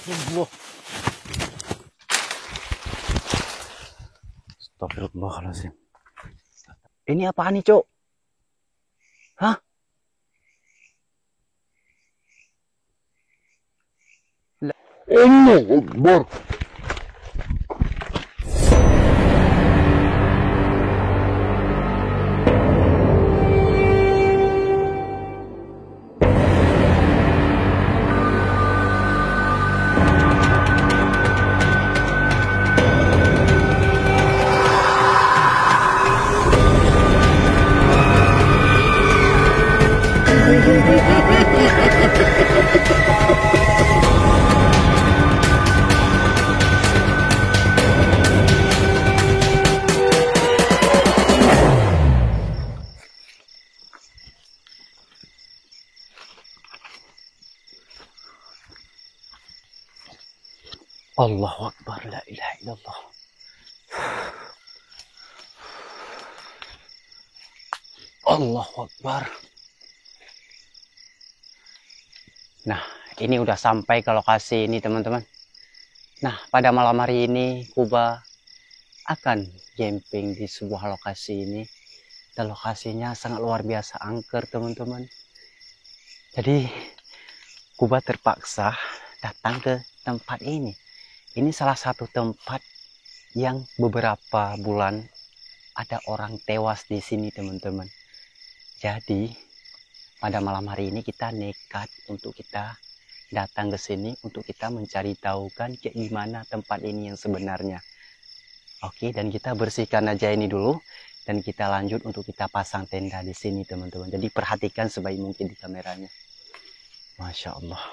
Astagfirullah. Astagfirullahaladzim. Ini apaan nih, Cok? Hah? Allah Akbar. Allahu Akbar, la ilaha illallah. Allahu Akbar. Nah, ini udah sampai ke lokasi ini, teman-teman. Nah, pada malam hari ini Kuba akan camping di sebuah lokasi ini. Dan lokasinya sangat luar biasa angker, teman-teman. Jadi Kuba terpaksa datang ke tempat ini. Ini salah satu tempat yang beberapa bulan ada orang tewas di sini, teman-teman. Jadi pada malam hari ini kita nekat untuk kita datang ke sini untuk kita mencari tahu kan kayak gimana tempat ini yang sebenarnya. Oke, dan kita bersihkan aja ini dulu dan kita lanjut untuk kita pasang tenda di sini, teman-teman. Jadi perhatikan sebaik mungkin di kameranya. Masya Allah.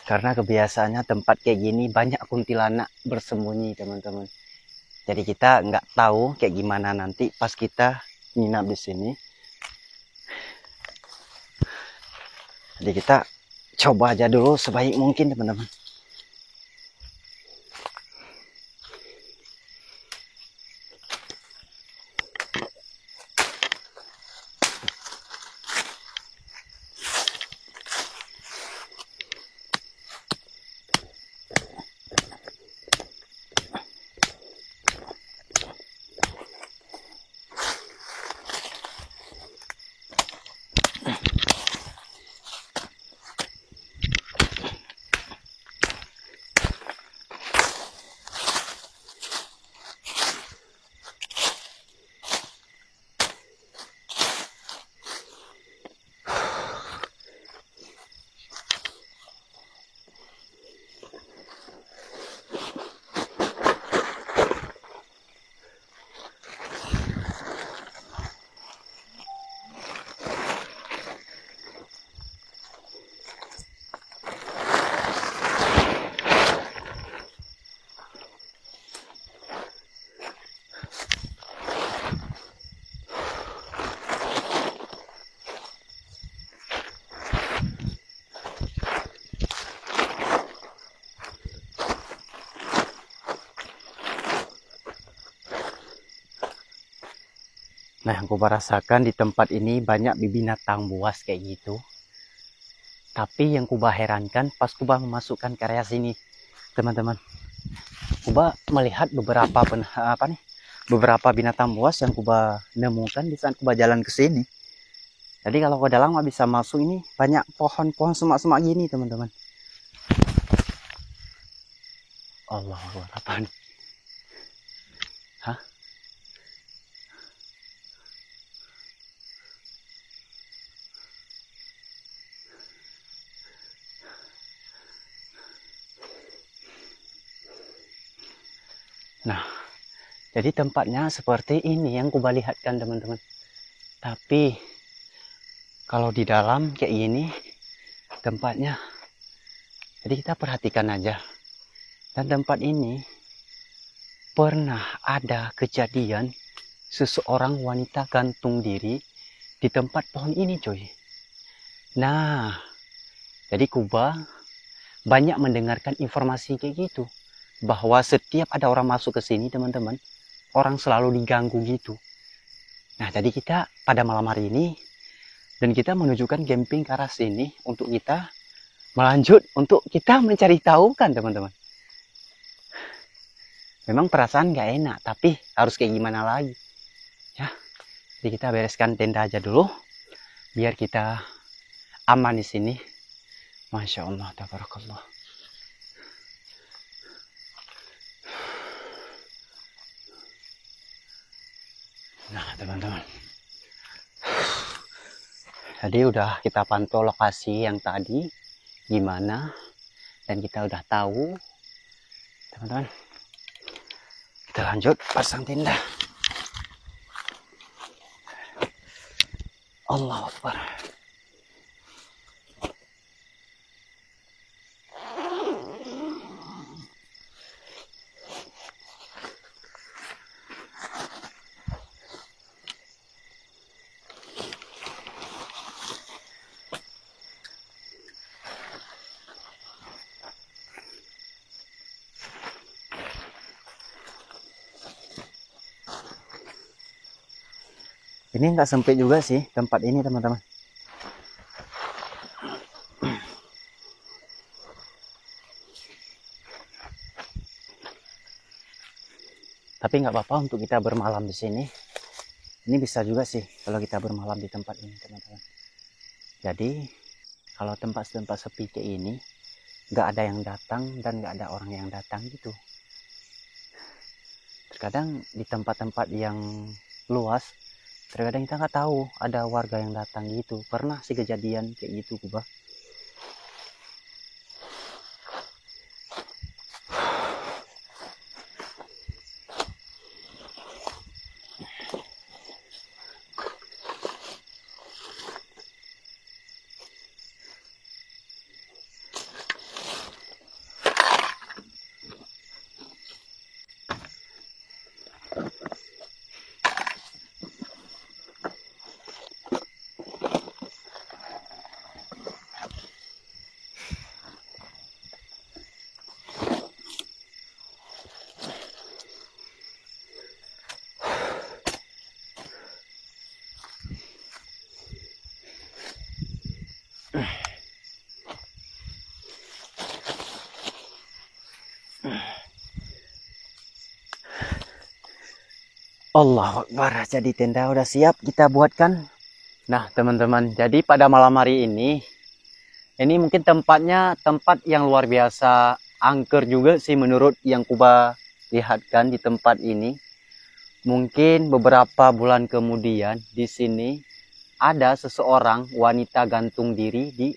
Karena kebiasaannya tempat kayak gini banyak kuntilanak bersembunyi, teman-teman. Jadi kita nggak tahu kayak gimana nanti pas kita nginap di sini. Jadi kita coba aja dulu sebaik mungkin, teman-teman. Nah, yang aku rasakan di tempat ini banyak binatang buas kayak gitu. Tapi yang Kuba herankan pas Kuba memasukkan ke area sini, teman-teman. Kuba melihat beberapa binatang buas yang Kuba nemukan di saat Kuba jalan ke sini. Jadi kalau ke dalam nggak bisa masuk, ini banyak pohon-pohon semak-semak gini, teman-teman. Allah Akbar, apa nih? Hah? Nah, jadi tempatnya seperti ini yang Kuba lihatkan, teman-teman. Tapi kalau di dalam kayak gini tempatnya, jadi kita perhatikan aja. Dan tempat ini pernah ada kejadian seseorang wanita gantung diri di tempat pohon ini, coy. Nah, jadi Kuba banyak mendengarkan informasi kayak gitu, bahwa setiap ada orang masuk ke sini, teman-teman, orang selalu diganggu gitu. Nah, jadi kita pada malam hari ini, dan kita menunjukkan camping ke arah sini untuk kita melanjut, untuk kita mencari tahu kan, teman-teman. Memang perasaan gak enak, tapi harus kayak gimana lagi. Ya, jadi kita bereskan tenda aja dulu, biar kita aman di sini. Masya Allah, tabarakallah. Nah, teman-teman, jadi udah kita pantau lokasi yang tadi gimana, dan kita udah tahu, teman-teman. Kita lanjut pasang tenda. Allahu Akbar. Ini nggak sempit juga sih tempat ini, teman-teman. Tapi nggak apa-apa untuk kita bermalam di sini. Ini bisa juga sih kalau kita bermalam di tempat ini, teman-teman. Jadi kalau tempat-tempat sepi kayak ini, nggak ada yang datang dan nggak ada orang yang datang gitu. Terkadang di tempat-tempat yang luas, terkadang kita nggak tahu ada warga yang datang gitu. Pernah sih kejadian kayak gitu, Kuba. Allahu Akbar, jadi tenda udah siap kita buatkan. Nah, teman-teman, jadi pada malam hari ini mungkin tempatnya tempat yang luar biasa, angker juga sih menurut yang Kuba lihatkan di tempat ini. Mungkin beberapa bulan kemudian di sini ada seseorang wanita gantung diri di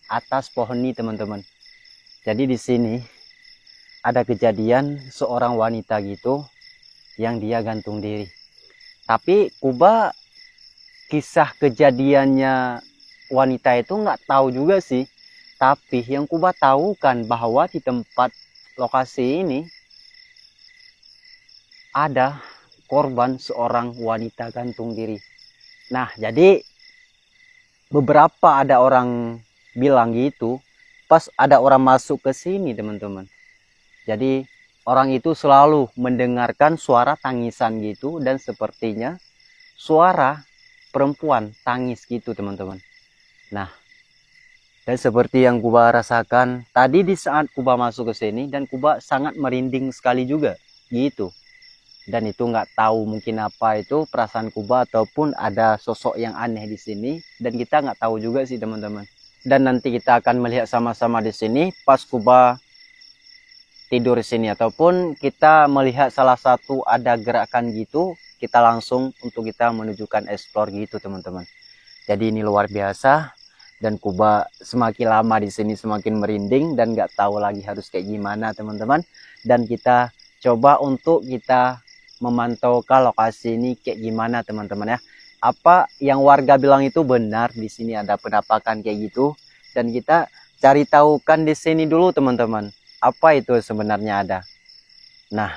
atas pohon ini, teman-teman. Jadi di sini ada kejadian seorang wanita gitu yang dia gantung diri. Tapi Kuba kisah kejadiannya wanita itu nggak tahu juga sih. Tapi yang Kuba tahu kan bahwa di tempat lokasi ini ada korban seorang wanita gantung diri. Nah, jadi beberapa ada orang bilang gitu pas ada orang masuk ke sini, teman-teman. Jadi orang itu selalu mendengarkan suara tangisan gitu, dan sepertinya suara perempuan tangis gitu, teman-teman. Nah, dan seperti yang Kuba rasakan tadi di saat Kuba masuk ke sini, dan Kuba sangat merinding sekali juga gitu. Dan itu nggak tahu mungkin apa itu perasaan Kuba ataupun ada sosok yang aneh di sini, dan kita nggak tahu juga sih, teman-teman. Dan nanti kita akan melihat sama-sama di sini pas Kuba tidur di sini, ataupun kita melihat salah satu ada gerakan gitu, kita langsung untuk kita menunjukkan explore gitu, teman-teman. Jadi ini luar biasa, dan Kuba semakin lama di sini semakin merinding dan nggak tahu lagi harus kayak gimana, teman-teman. Dan kita coba untuk kita memantau ke lokasi ini kayak gimana, teman-teman ya. Apa yang warga bilang itu benar, di sini ada penampakan kayak gitu, dan kita cari tahu kan di sini dulu, teman-teman. apa itu sebenarnya ada. Nah,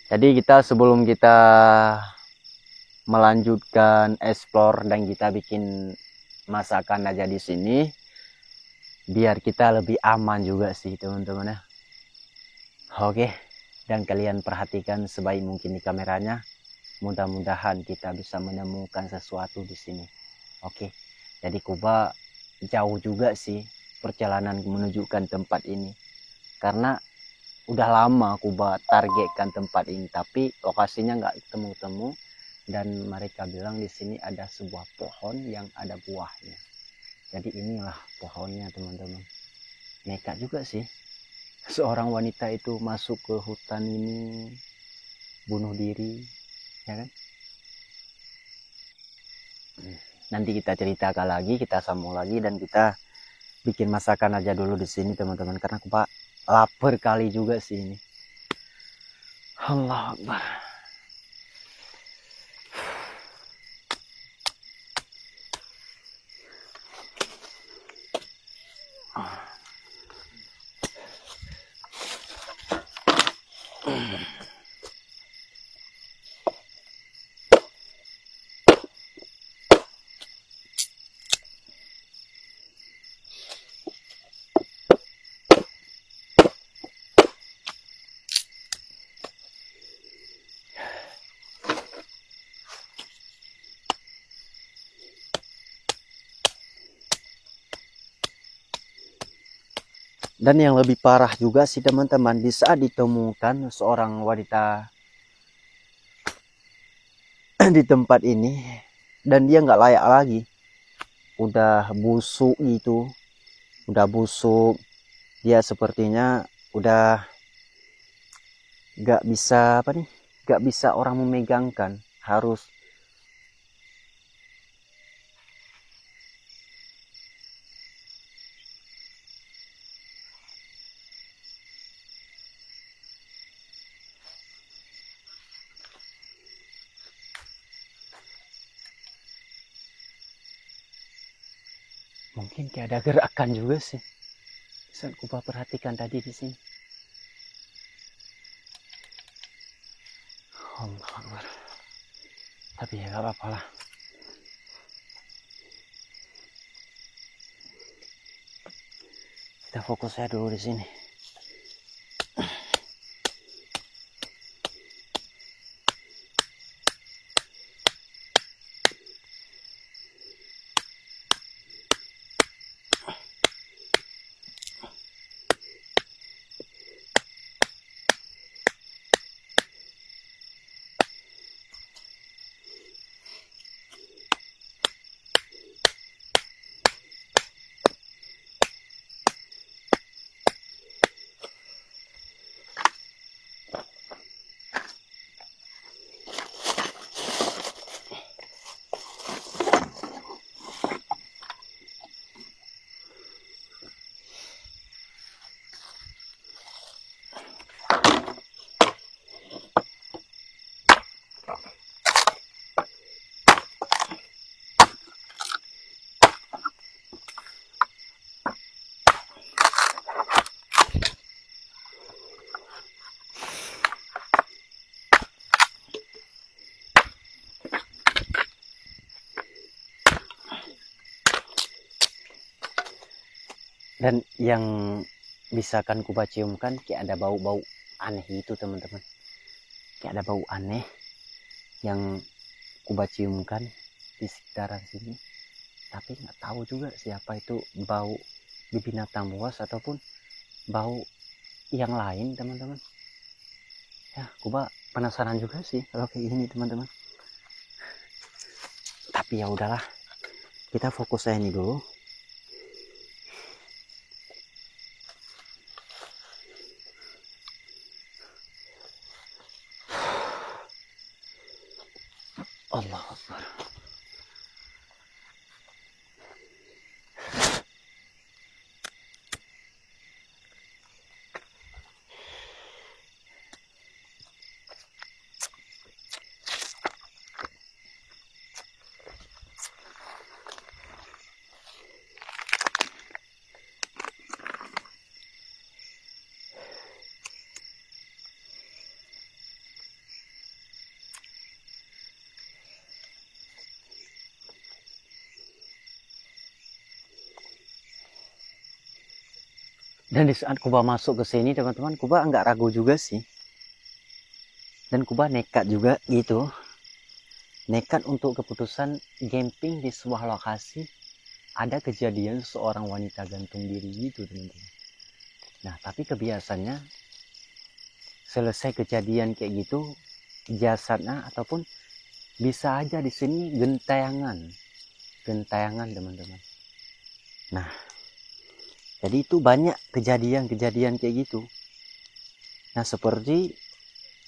jadi sebelum kita melanjutkan explore dan kita bikin masakan aja di sini, biar kita lebih aman juga sih teman-teman ya. Oke, dan kalian perhatikan sebaik mungkin di kameranya. Mudah-mudahan kita bisa menemukan sesuatu di sini. Oke, jadi Kuba jauh juga sih perjalanan menunjukkan tempat ini, karena udah lama Kuba targetkan tempat ini, tapi lokasinya nggak ketemu-temu. Dan mereka bilang di sini ada sebuah pohon yang ada buahnya. Jadi inilah pohonnya teman-teman. Nekat juga sih seorang wanita itu masuk ke hutan ini, bunuh diri, ya kan? Nanti kita ceritakan lagi, kita sambung lagi, dan kita bikin masakan aja dulu di sini teman-teman, karena Kuba lapar kali juga sih ini. Allah Akbar. Dan yang lebih parah juga sih teman-teman, di saat ditemukan seorang wanita di tempat ini, dan dia nggak layak lagi, udah busuk gitu, udah busuk, dia sepertinya udah nggak bisa nggak bisa orang memegangkan, harus mungkin kayak ada gerakan juga sih saat Kuba perhatikan tadi di sini. Allah Akbar. Tapi ya gak apa-apa lah. Kita fokus aja dulu di sini. Dan yang bisa kan Kuba ciumkan kayak ada bau-bau aneh itu teman-teman. Kayak ada bau aneh yang Kuba ciumkan di sekitaran sini. Tapi nggak tahu juga siapa itu, bau di binatang buas ataupun bau yang lain teman-teman. Ya Kuba penasaran juga sih kalau kayak gini teman-teman. Tapi ya udahlah, kita fokus aja ini dulu. Allah Akbar. Dan di saat Kuba masuk ke sini teman-teman, Kuba nggak ragu juga sih. Dan Kuba nekat juga gitu. Nekat untuk keputusan camping di sebuah lokasi. Ada kejadian seorang wanita gantung diri gitu teman-teman. Nah tapi kebiasaannya selesai kejadian kayak gitu, jasadnya ataupun bisa aja di sini gentayangan teman-teman. Nah jadi itu banyak kejadian-kejadian kayak gitu. Nah seperti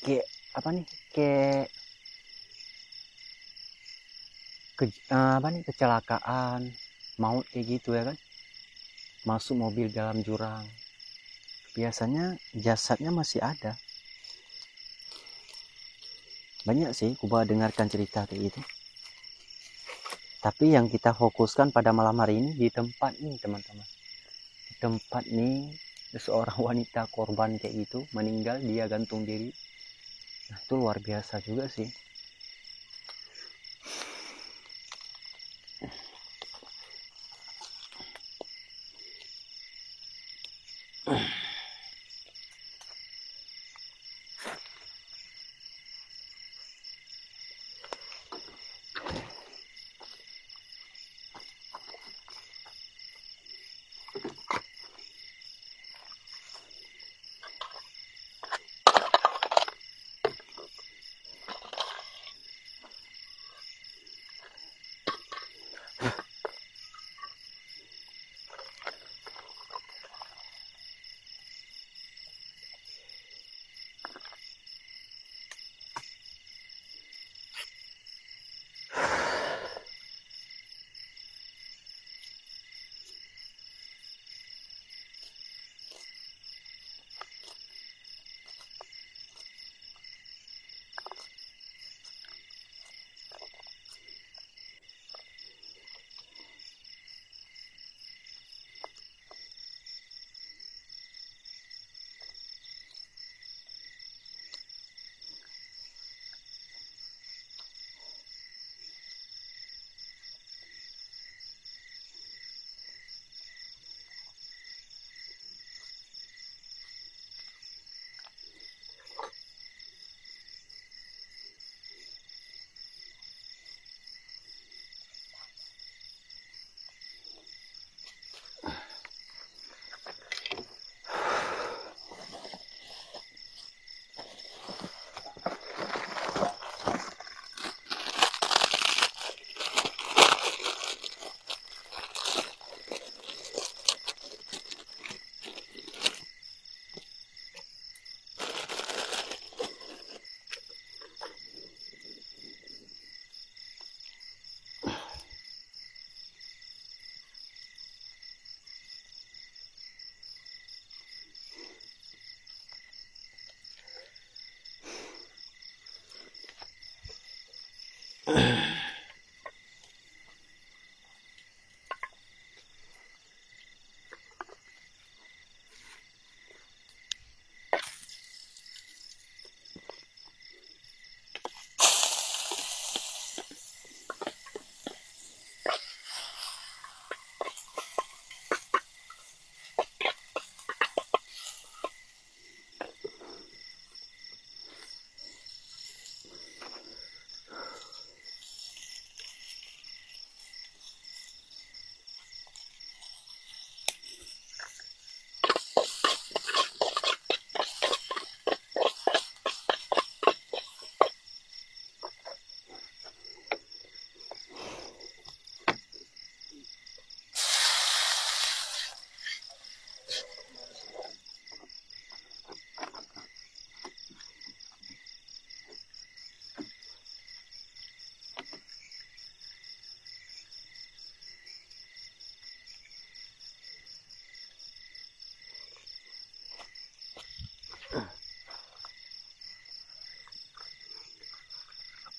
kayak apa nih, kayak kecelakaan maut kayak gitu ya kan, masuk mobil dalam jurang, biasanya jasadnya masih ada. Banyak sih Kuba dengarkan cerita kayak gitu. Tapi yang kita fokuskan pada malam hari ini di tempat nih teman-teman, di tempat nih seorang wanita korban kayak gitu meninggal, dia gantung diri. Nah itu luar biasa juga sih.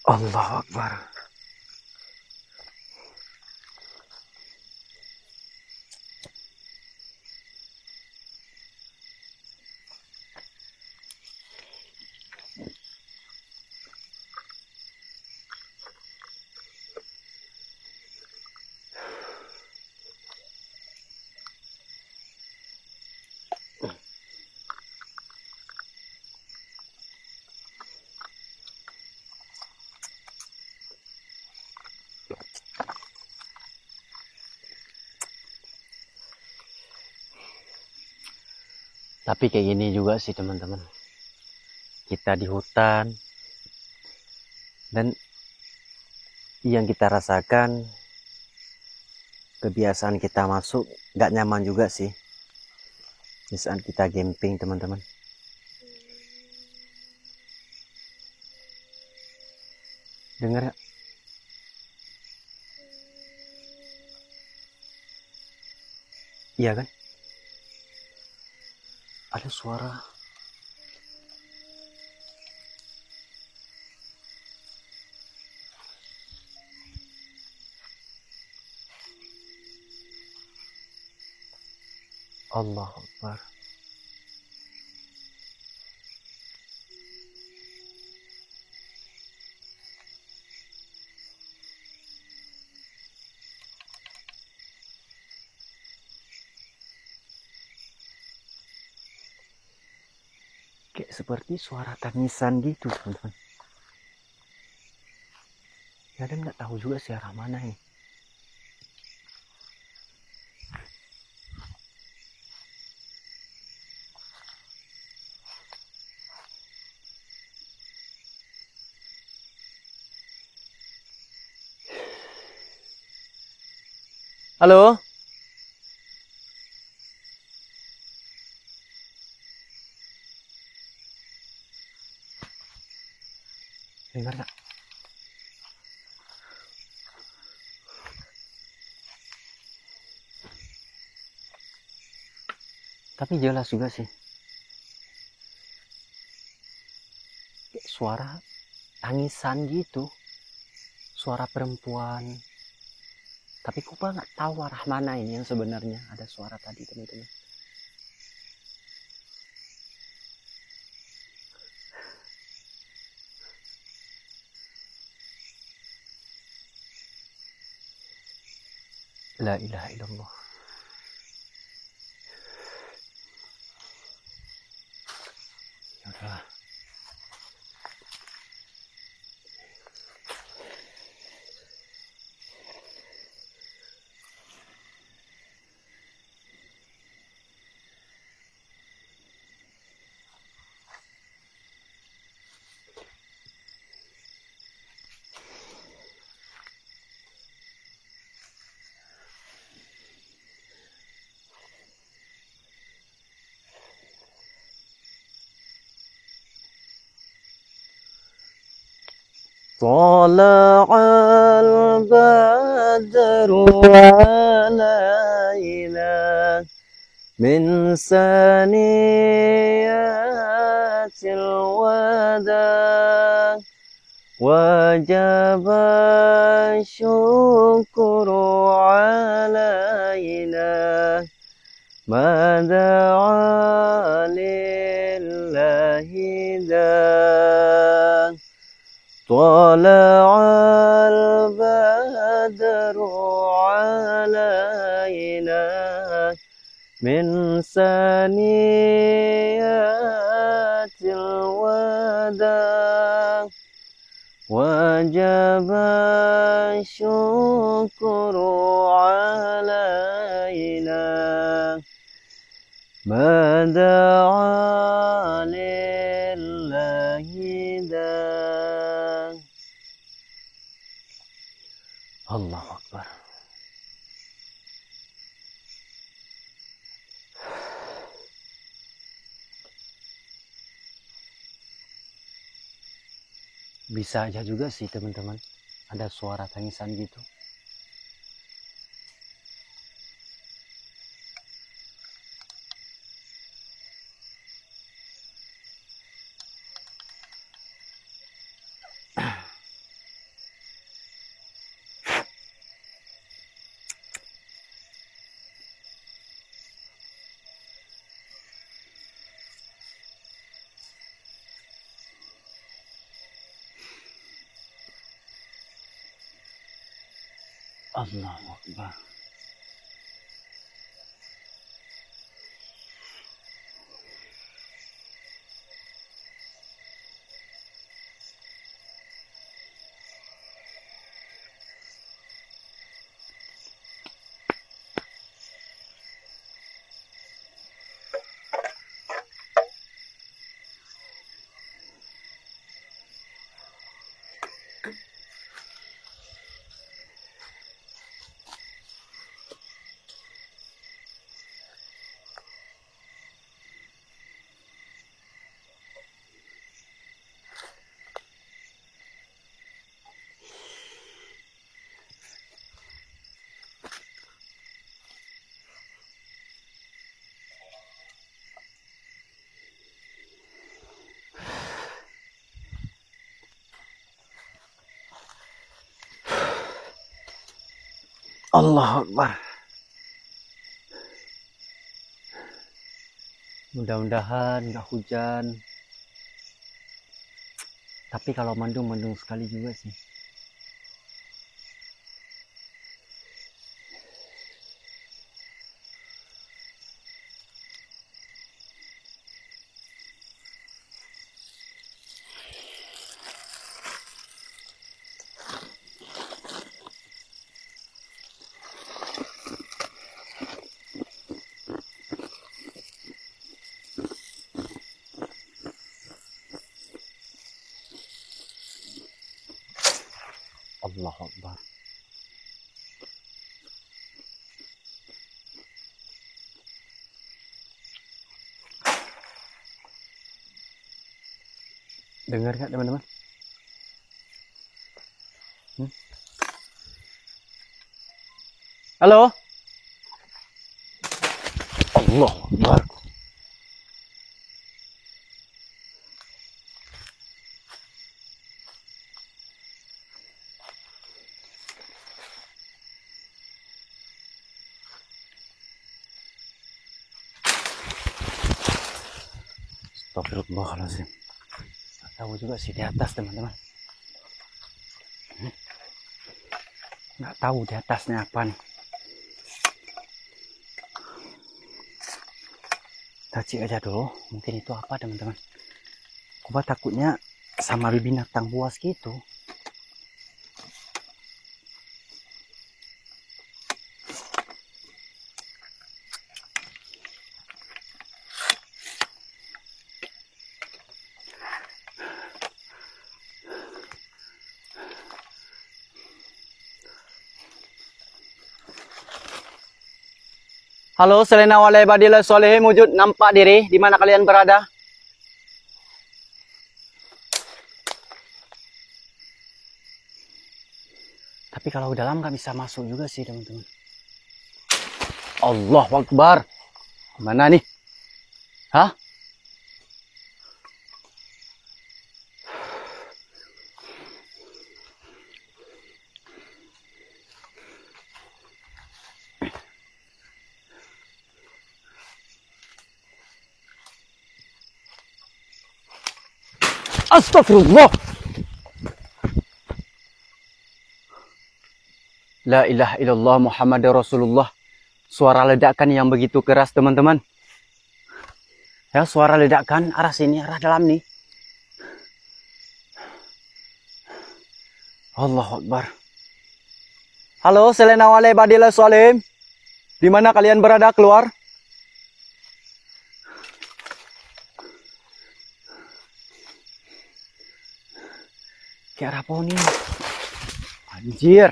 Allahu Akbar. Tapi kayak gini juga sih teman-teman, kita di hutan dan yang kita rasakan, kebiasaan kita masuk gak nyaman juga sih di saat kita camping teman-teman. Dengar gak? Iya kan? Ada suara. Allah Akbar. Kayak seperti suara tangisan gitu teman-teman. Kadang nggak tahu juga sih arah mana ini. Halo? Dengar gak? Tapi jelas juga sih. Kayak suara tangisan gitu. Suara perempuan. Tapi Kuba nggak tahu arah mana ini yang sebenarnya ada suara tadi teman-teman. La ilaha illallah. Ya udahlah. طلع البدر علينا من ثنيات الوداع وجب الشكر علينا ما دعا لله داع طلع البدر علينا من ثنيات الوداع وجب الشكر علينا ما دعا لله داع. الله أكبر. Bisa aja juga sih teman-teman, ada suara tangisan gitu. Allahu Akbar. Allah Akbar. Mudah-mudahan nggak hujan. Tapi kalau mendung, mendung sekali juga sih. Allahu Akbar. Dengar nggak teman-teman? Halo? Allahu Akbar. Astagfirullahaladzim. Nggak tahu juga sih di atas teman-teman. Nggak tahu di atasnya apa nih. Kita cek aja dulu. Mungkin itu apa teman-teman. Kuba takutnya sama binatang buas gitu. Halo, Selena Walai Badila Solehe wujud, nampak diri di mana kalian berada? Tapi kalau dalam nggak bisa masuk juga sih teman-teman. Allahu Akbar. Mana nih? Hah? Astagfirullah. La ilaha illallah Muhammad Rasulullah. Suara ledakan yang begitu keras teman-teman. Ya, suara ledakan arah sini, arah dalam nih. Allahu Akbar. Halo, Selena Walai Badila Solim. Di mana kalian berada? Keluar. Ke arah pohon ini. Anjir.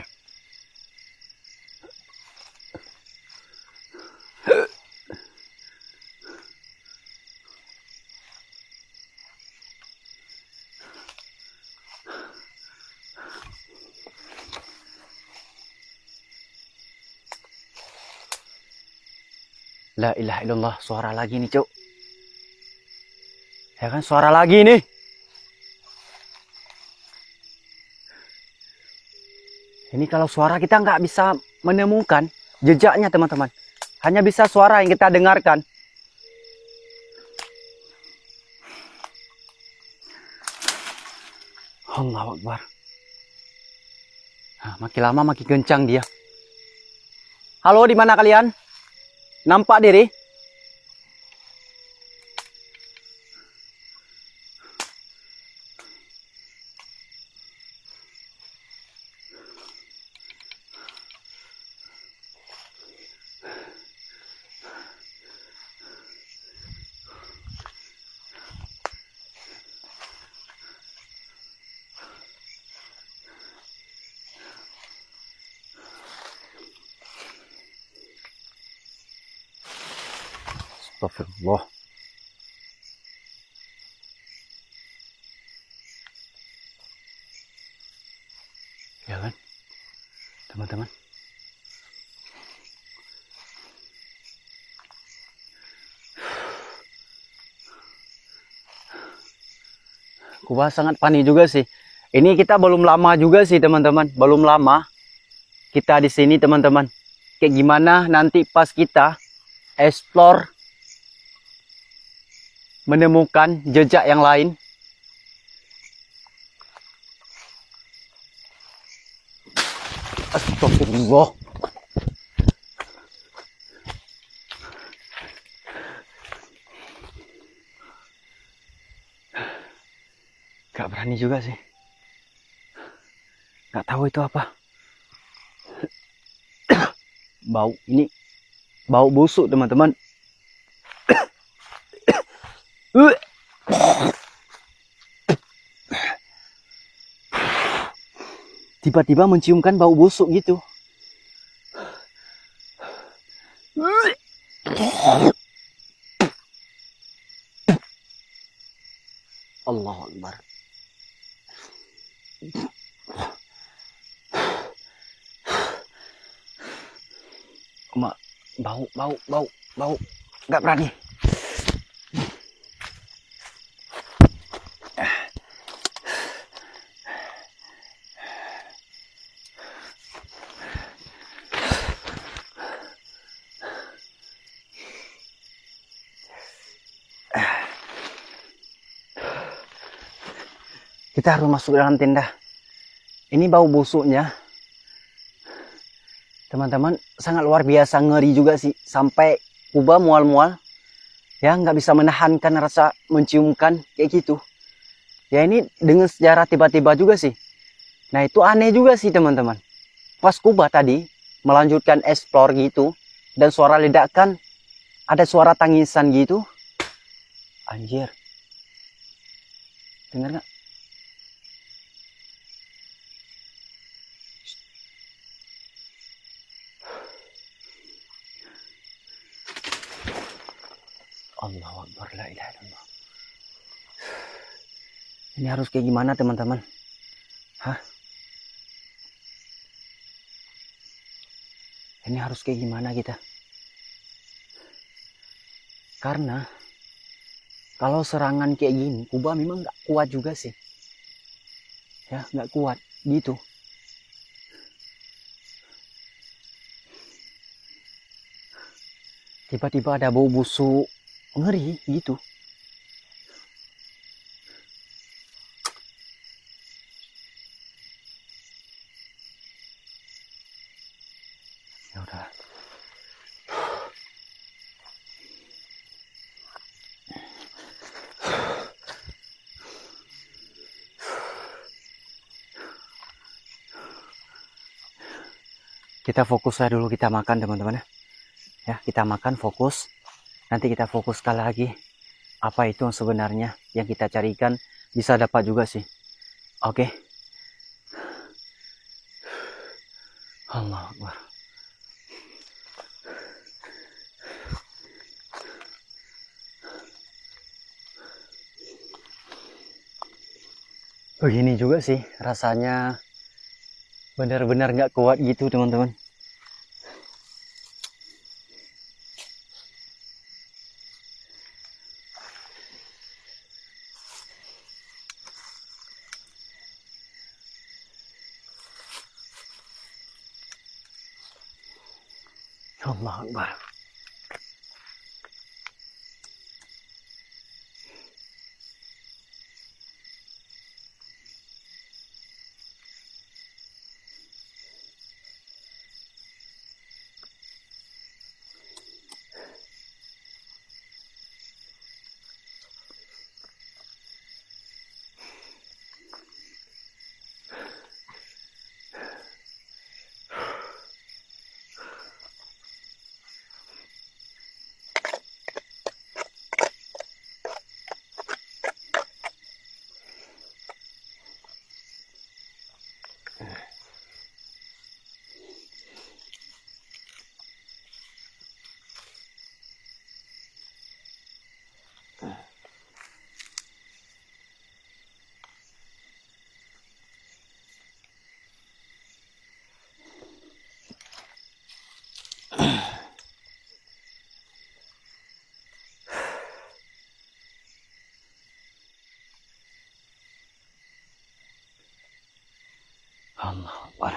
La ilaha illallah, suara lagi nih, Cuk. Ya kan, suara lagi nih. Ini kalau suara kita nggak bisa menemukan jejaknya, teman-teman. Hanya bisa suara yang kita dengarkan. Allahu Akbar. Nah, makin lama makin kencang dia. Halo, di mana kalian? Nampak diri? Astagfirullah. Ya kan, teman-teman. Kuba sangat panik juga sih. Ini kita belum lama juga sih teman-teman. Belum lama. kita di sini teman-teman. Kayak gimana nanti pas kita explore menemukan jejak yang lain. Astagfirullah. Gak berani juga sih. Gak tahu itu apa. Bau ini, bau busuk teman-teman. Tiba-tiba menciumkan bau busuk gitu. Allahu Akbar. Bau. Nggak berani. Kita harus masuk dalam tenda. Ini bau busuknya, teman-teman, sangat luar biasa, ngeri juga sih. Sampai Kuba mual-mual, ya nggak bisa menahankan rasa menciumkan kayak gitu. Ya ini dengan sejarah tiba-tiba juga sih. Nah itu aneh juga sih teman-teman. Pas Kuba tadi melanjutkan explore gitu, dan suara ledakan, ada suara tangisan gitu. Anjir, dengar nggak? Allahu Akbar, la ilaha illallah. Ini harus kayak gimana teman-teman? Hah? Ini harus kayak gimana kita? Karena kalau serangan kayak gini, Kuba memang nggak kuat juga sih. Ya, nggak kuat gitu. Tiba-tiba ada bau busuk, ngeri gitu. Ya udah. Kita fokus aja dulu, kita makan teman-teman ya. Ya, kita makan fokus. Nanti kita fokus sekali lagi. Apa itu sebenarnya yang kita carikan, bisa dapat juga sih. Oke. Allah Akbar. Begini juga sih rasanya, benar-benar nggak kuat gitu teman-teman. Allah Akbar. Allah Akbar.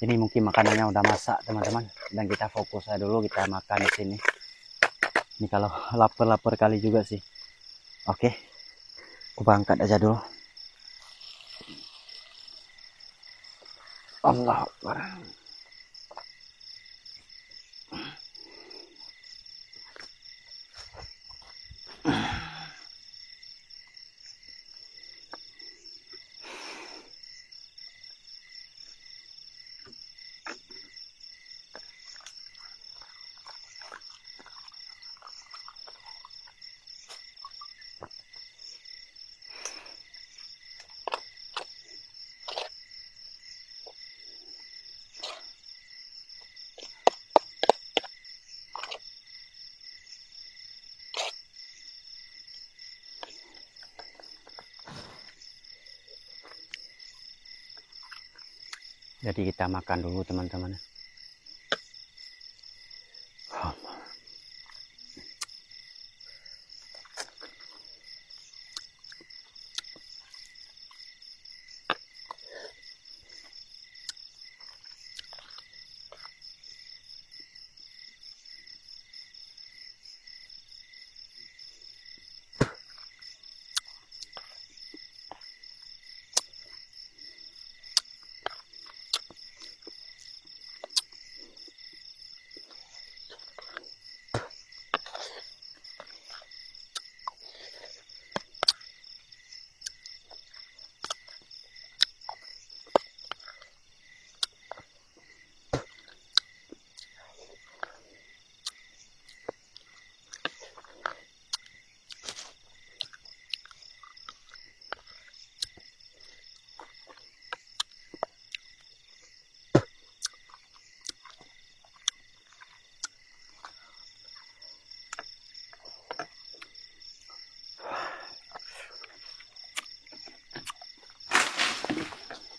Ini mungkin makanannya udah masak teman-teman, dan kita fokus aja dulu, kita makan di sini. Ini kalau lapar-lapar kali juga sih. Oke, aku angkat aja dulu. Allah Akbar. Jadi kita makan dulu teman-teman.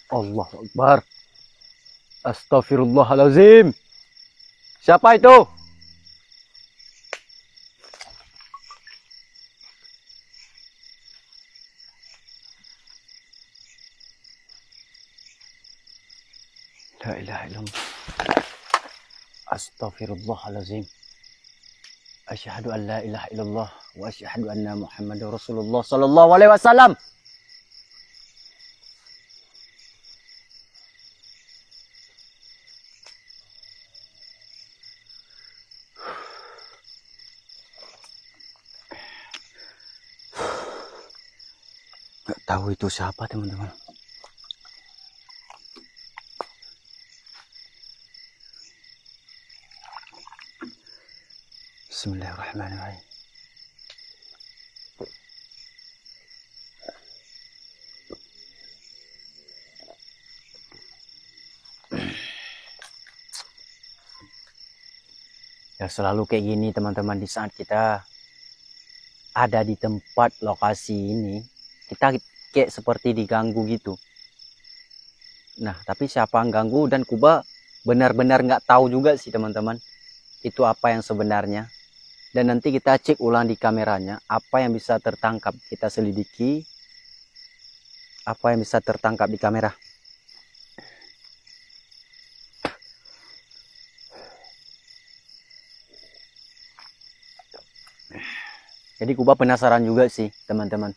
Allah Akbar. Astagfirullahalazim. Siapa itu? La ilaha illallah. Astagfirullahalazim. Asyhadu an la ilaha illallah wa asyhadu anna Muhammadar Rasulullah sallallahu alaihi wasallam. Gak tahu itu siapa teman-teman. Bismillahirrahmanirrahim. Ya selalu kayak gini teman-teman, di saat kita ada di tempat lokasi ini, kita kayak seperti diganggu gitu. Nah, tapi siapa yang ganggu, dan Kuba benar-benar nggak tahu juga sih teman-teman, itu apa yang sebenarnya. Dan nanti kita cek ulang di kameranya, apa yang bisa tertangkap, kita selidiki apa yang bisa tertangkap di kamera. Jadi Kuba penasaran juga sih teman-teman.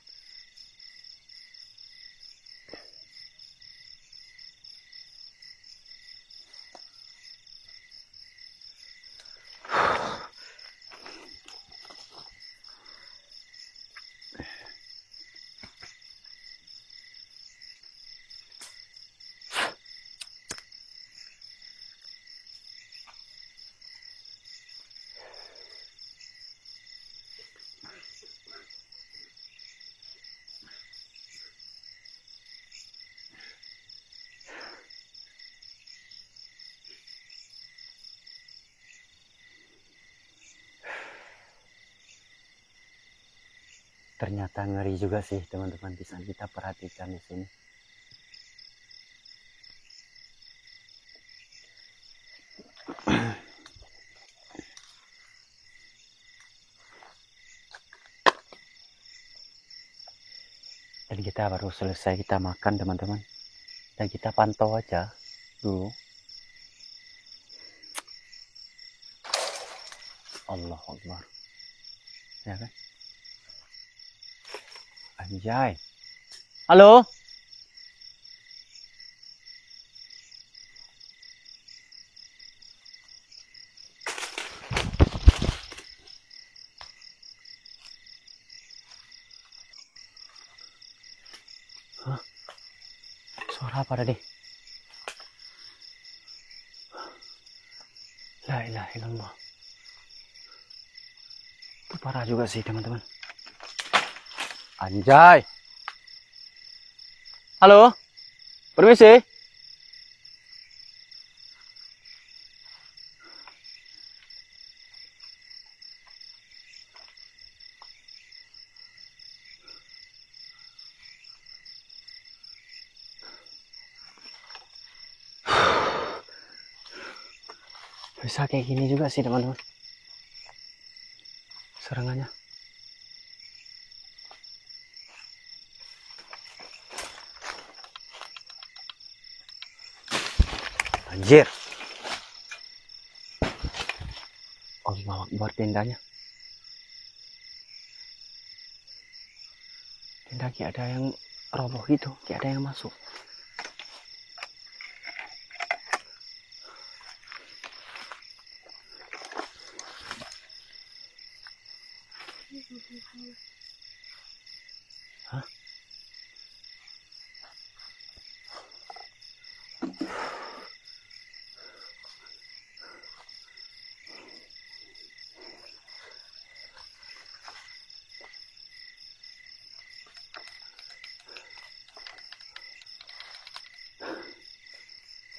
Ternyata ngeri juga sih teman-teman, bisa kita perhatikan di sini. Dan kita baru selesai kita makan teman-teman, dan kita pantau aja dulu Allahu Akbar. Ya kan? Anjay. Halo? Hah? Suara apa tadi? La ilaha illallah. Itu parah juga sih teman-teman. Anjay. Halo? Permisi? Bisa kayak gini juga sih teman-teman. Serangannya. Anjir. Allahu Akbar tendanya. Tenda kayak ada yang roboh gitu, kayak ada yang masuk. Hah?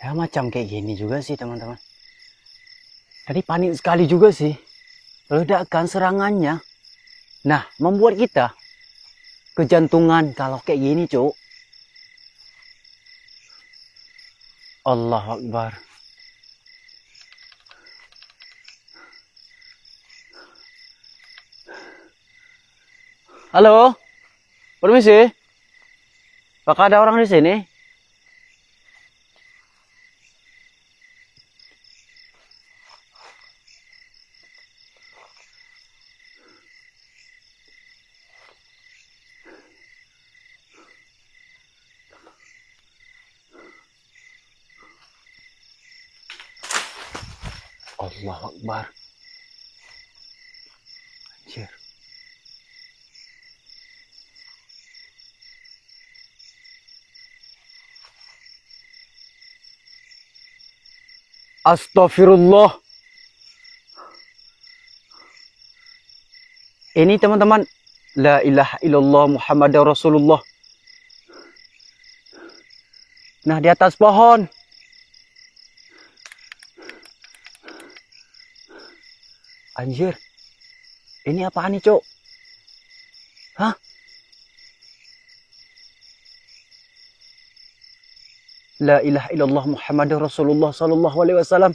Ya macam kayak gini juga sih teman-teman. Tadi panik sekali juga sih. Ledakan serangannya. Nah, membuat kita kejantungan kalau kayak gini, Cuk. Allahu Akbar. Halo? Permisi? Apakah ada orang di sini? Allahu Akbar. Anjir. Astagfirullah. Ini teman-teman. La ilaha illallah Muhammadar Rasulullah. Nah, di atas pohon. Anjir. Ini apaan nih, Cok? Hah? La ilaha illallah Muhammadar Rasulullah sallallahu alaihi wasallam.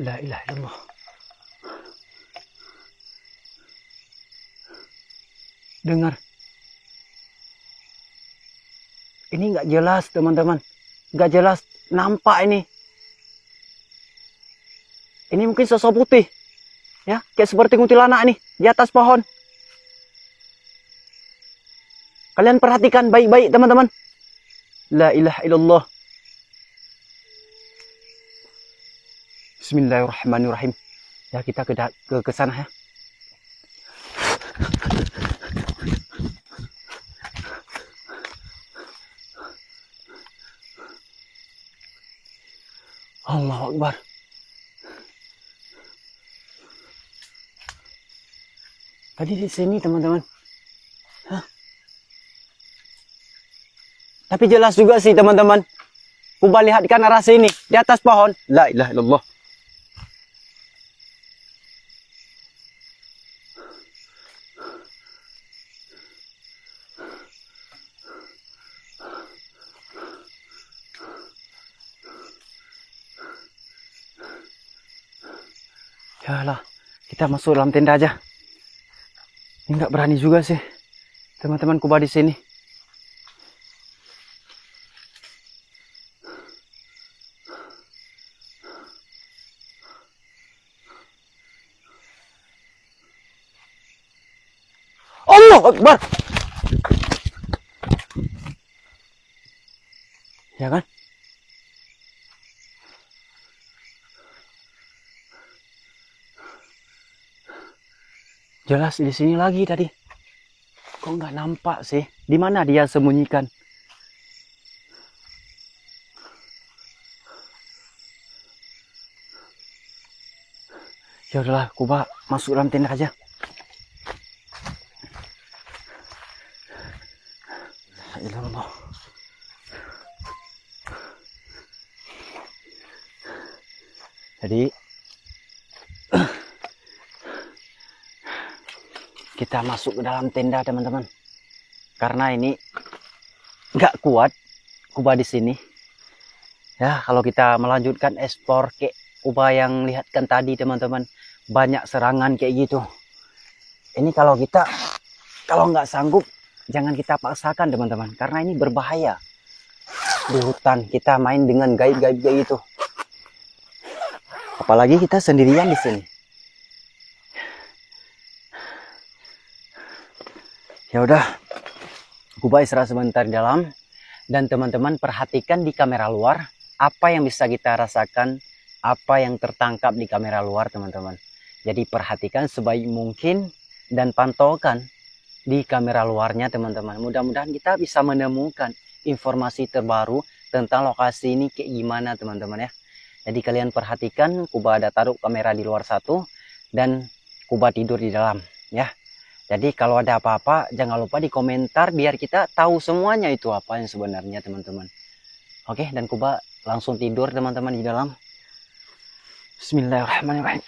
La ilaha illallah. Dengar. Ini nggak jelas, teman-teman. Nggak jelas. Nampak ini. Ini mungkin sosok putih. Ya, kayak seperti kuntilanak nih. Di atas pohon. Kalian perhatikan baik-baik, teman-teman. La ilaha illallah. Bismillahirrahmanirrahim. Ya, kita ke sana ya. Allahu Akbar. Tadi di sini, teman-teman. Hah? Tapi jelas juga sih, teman-teman. Coba lihatkan arah sini, di atas pohon. La ilaha illallah. Yalah, kita masuk dalam tenda aja. Ini nggak berani juga sih. Teman-teman, Kuba di sini. Allah Akbar. Ya kan? Jelas di sini lagi tadi. Kok nggak nampak sih? Di mana dia sembunyikan? Ya udahlah, Kuba masuk dalam tenda aja. La ilaha illallah. Jadi kita masuk ke dalam tenda, teman-teman. Karena ini nggak kuat Kuba di sini. Ya, kalau kita melanjutkan ekspor kayak Kuba yang lihatkan tadi, teman-teman, banyak serangan kayak gitu. Ini kalau nggak sanggup, jangan kita paksakan, teman-teman, karena ini berbahaya. Di hutan kita main dengan gaib-gaib kayak gitu. Apalagi kita sendirian di sini. Ya udah, Kuba istirahat sebentar di dalam, dan teman-teman perhatikan di kamera luar apa yang bisa kita rasakan, apa yang tertangkap di kamera luar, teman-teman. Jadi perhatikan sebaik mungkin dan pantaukan di kamera luarnya, teman-teman. Mudah-mudahan kita bisa menemukan informasi terbaru tentang lokasi ini kayak gimana, teman-teman ya. Jadi kalian perhatikan, Kuba ada taruh kamera di luar satu dan Kuba tidur di dalam ya. Jadi kalau ada apa-apa jangan lupa di komentar biar kita tahu semuanya itu apa yang sebenarnya, teman-teman. Oke, dan Kuba langsung tidur, teman-teman, di dalam. Bismillahirrahmanirrahim.